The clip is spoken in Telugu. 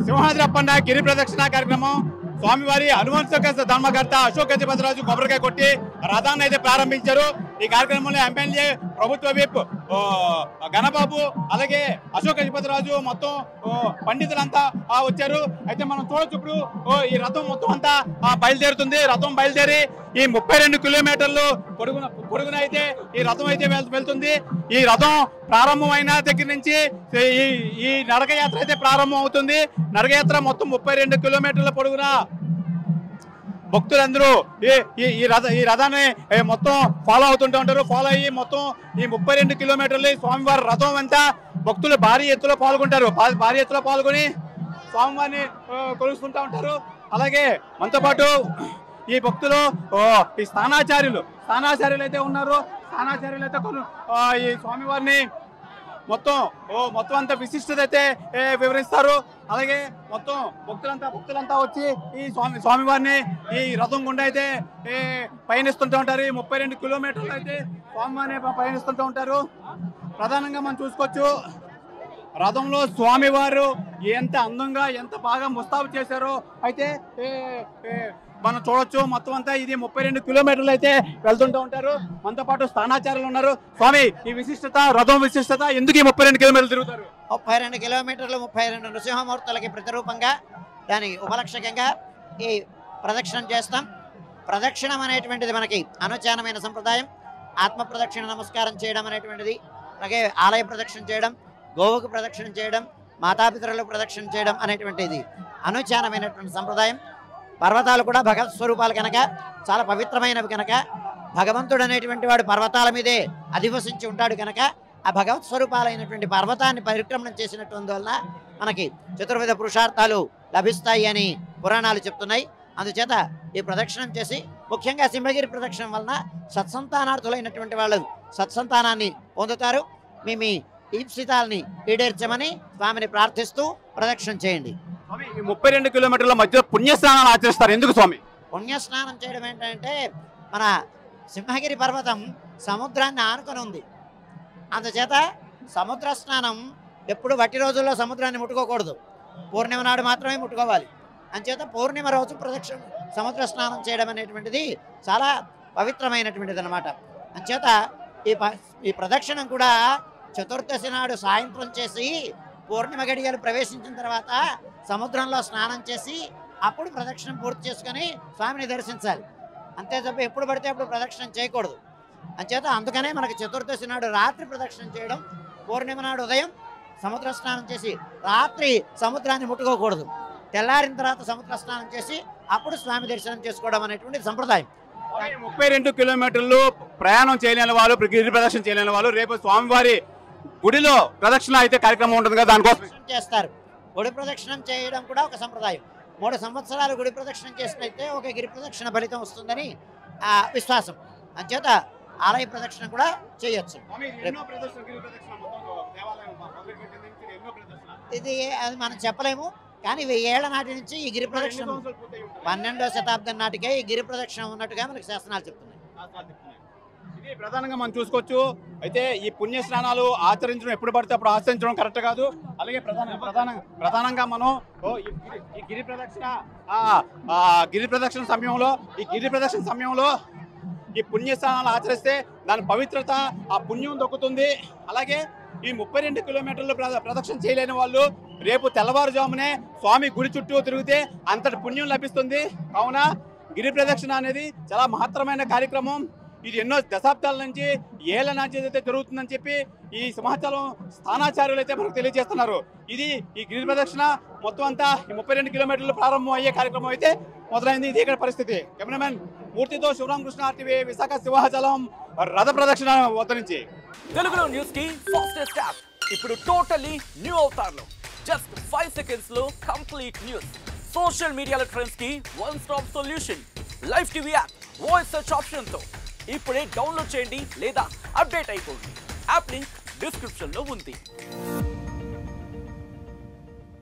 సింహాద్రి అప్పన్న గిరి ప్రదక్షిణ కార్యక్రమం స్వామివారి హనుమంతుక ధర్మకర్త అశోక్ గజపతిరాజు కొబ్బరికాయ కొట్టి రథాన్ని అయితే ప్రారంభించారు. ఈ కార్యక్రమంలో ఎమ్మెల్యే, ప్రభుత్వ విప్ గణబాబు, అలాగే అశోక్ గజపతిరాజు, మొత్తం పండితులంతా వచ్చారు. అయితే మనం చూడొచ్చు ఇప్పుడు ఈ రథం మొత్తం అంతా బయలుదేరుతుంది. రథం బయలుదేరి ఈ 32 కిలోమీటర్లు పొడుగున అయితే ఈ రథం అయితే వెళ్తుంది. ఈ రథం ప్రారంభమైన దగ్గర నుంచి ఈ నడకయాత్ర అయితే ప్రారంభం అవుతుంది. నడకయాత్ర మొత్తం 32 కిలోమీటర్ల పొడుగున భక్తులందరూ ఈ రథాన్ని మొత్తం ఫాలో అవుతుంటూ ఉంటారు. ఫాలో అయ్యి మొత్తం ఈ 32 కిలోమీటర్లు స్వామివారి రథం అంతా భక్తులు భారీ ఎత్తులో పాల్గొంటారు. భారీ ఎత్తులో పాల్గొని స్వామివారిని కొలుస్తుంటూ ఉంటారు. అలాగే మనతో పాటు ఈ భక్తులు ఈ స్థానాచార్యులు అయితే ఉన్నారు. స్థానాచార్యులు అయితే ఈ స్వామివారిని మొత్తం అంతా విశిష్టత అయితే వివరిస్తారు. అలాగే మొత్తం భక్తులంతా వచ్చి ఈ స్వామివారిని ఈ రథం గుండా అయితే పయనిస్తుంటూ ఉంటారు. ఈ 32 కిలోమీటర్లు అయితే స్వామివారిని పయనిస్తుంటూ ఉంటారు. ప్రధానంగా మనం చూసుకోవచ్చు రథంలో స్వామివారు ఎంత అందంగా ఎంత బాగా ముస్తాబు చేశారో అయితే మనం చూడొచ్చు. మొత్తం అంతా ఇది 32 కిలోమీటర్లు అయితే వెళ్తుంటూ ఉంటారు. మనతో పాటు స్థానాచార్యులు ఉన్నారు. స్వామి, ఈ విశిష్టత, రథం విశిష్టత, ఎందుకు ఈ 32 కిలోమీటర్లు తిరుగుతారు? 32 కిలోమీటర్లు 32 నృసింహమూర్తులకి ప్రతిరూపంగా, దానికి ఉపలక్షకంగా ఈ ప్రదక్షిణం చేస్తాం. ప్రదక్షిణం అనేటువంటిది మనకి అనుచానమైన సంప్రదాయం. ఆత్మ ప్రదక్షిణ నమస్కారం చేయడం అనేటువంటిది, అలాగే ఆలయ ప్రదక్షిణ చేయడం, గోవుకు ప్రదక్షిణ చేయడం, మాతాపితరులకు ప్రదక్షిణ చేయడం అనేటువంటిది అనుచానమైనటువంటి సంప్రదాయం. పర్వతాలు కూడా భగవత్ స్వరూపాలు కనుక, చాలా పవిత్రమైనవి కనుక, భగవంతుడు అనేటువంటి వాడు పర్వతాల మీదే అధివసించి ఉంటాడు కనుక ఆ భగవత్ స్వరూపాలైనటువంటి పర్వతాన్ని పరిక్రమణం చేసినటువంటి మనకి చతుర్విధ పురుషార్థాలు లభిస్తాయి అని పురాణాలు చెప్తున్నాయి. అందుచేత ఈ ప్రదక్షిణం చేసి, ముఖ్యంగా సింహగిరి ప్రదక్షిణం వలన సత్సంతానార్థులైనటువంటి వాళ్ళు సత్సంతానాన్ని పొందుతారు. మీ ఈప్సితాల్ని ఈడేర్చమని స్వామిని ప్రార్థిస్తూ ప్రదక్షిణం చేయండి. 32 కిలోమీటర్ల మధ్య పుణ్యస్నానాలు ఆచరిస్తారు. ఎందుకు స్వామి? పుణ్యస్నానం చేయడం ఏంటంటే, మన సింహగిరి పర్వతం సముద్రాన్ని ఆనుకొని ఉంది. అందుచేత సముద్ర స్నానం ఎప్పుడు వట్టి రోజుల్లో సముద్రాన్ని ముట్టుకోకూడదు, పూర్ణిమ నాడు మాత్రమే ముట్టుకోవాలి. అంచేత పూర్ణిమ రోజు సముద్ర స్నానం చేయడం అనేటువంటిది చాలా పవిత్రమైనటువంటిది అన్నమాట. అంచేత ఈ ప్రదక్షిణం కూడా చతుర్దశి నాడు సాయంత్రం చేసి, పూర్ణిమ గడియలు ప్రవేశించిన తర్వాత సముద్రంలో స్నానం చేసి అప్పుడు ప్రదక్షిణం పూర్తి చేసుకొని స్వామిని దర్శించాలి. అంతే తప్ప ఎప్పుడు పడితే అప్పుడు ప్రదక్షిణం చేయకూడదు. అంచేత అందుకనే మనకి చతుర్దశి నాడు రాత్రి ప్రదక్షిణం చేయడం, పూర్ణిమ నాడు ఉదయం సముద్ర స్నానం చేసి రాత్రి సముద్రాన్ని ముట్టుకోకూడదు, తెల్లారిన తర్వాత సముద్ర స్నానం చేసి అప్పుడు స్వామి దర్శనం చేసుకోవడం అనేటువంటి సంప్రదాయం. 32 కిలోమీటర్లు ప్రయాణం చేయలేని వాళ్ళు, గిరి ప్రదక్షిణ చేయలేని వాళ్ళు రేపు స్వామివారి గుడిలో ప్రదక్షిణ అయితే కార్యక్రమం ఉంటుంది కదా, దానికోసం చేస్తారు. గుడి ప్రదక్షిణం చేయడం కూడా ఒక సంప్రదాయం. 3 సంవత్సరాలు గుడి ప్రదక్షిణం చేసినట్లయితే ఒక గిరి ప్రదక్షిణ ఫలితం వస్తుందని విశ్వాసం. అంచేత ఆలయ ప్రదక్షిణ కూడా చేయొచ్చు. ఇది అది మనం చెప్పలేము, కానీ 1000 ఏళ్ల నాటి నుంచి ఈ గిరి ప్రదక్షిణ 12వ శతాబ్దం నాటికే ఈ గిరి ప్రదక్షిణ ఉన్నట్టుగా మనకి శాసనాలు చెప్తున్నాయి. ఇది ప్రధానంగా మనం చూసుకోవచ్చు. అయితే ఈ పుణ్య స్నానాలు ఆచరించడం ఎప్పుడు పడితే అప్పుడు ఆచరించడం కరెక్ట్ కాదు. అలాగే ప్రధానంగా మనం ఈ గిరి ప్రదక్షిణ సమయంలో ఈ పుణ్య స్నానాలు ఆచరిస్తే దాని పవిత్రత, ఆ పుణ్యం దొక్కుతుంది. అలాగే ఈ 32 కిలోమీటర్లు ప్రదక్షిణ చేయలేని వాళ్ళు రేపు తెల్లవారుజామునే స్వామి గుడి చుట్టూ తిరిగితే అంతటి పుణ్యం లభిస్తుంది. కావున గిరి ప్రదక్షిణ అనేది చాలా మహత్తరమైన కార్యక్రమం. ఇది ఎన్నో దశాబ్దాల నుంచి, ఏళ్ల నుంచి అయితే జరుగుతుందని చెప్పి ఈ సింహాచలం స్థానాచార్యులు అయితే మనకు తెలియజేస్తున్నారు. ఇది ఈ గిరి ప్రదక్షిణ మొత్తం అంతా ఈ 32 కిలోమీటర్లు ప్రారంభం అయ్యే కార్యక్రమం అయితే మొదలైంది. ఇది ఇక్కడ పరిస్థితి. కెమెరామెన్ మూర్తితో శివరామకృష్ణ, RTV విశాఖ సింహాచలం రథ ప్రదక్షిణ వద్ద నుంచి. తెలుగులో న్యూస్ కి ఫాస్టెస్ట్ యాప్ ఇప్పుడు టోటల్లీ న్యూ అవతార్లో. జస్ట్ 5 seconds లో కంప్లీట్ న్యూస్, సోషల్ మీడియాలో ట్రెండ్స్ కి one stop solution, live TV app, voice search option తో ఇప్పుడే డౌన్లోడ్ చేయండి లేదా అప్డేట్ అయిపోండి. యాప్ లింక్ డిస్క్రిప్షన్ లో ఉంది.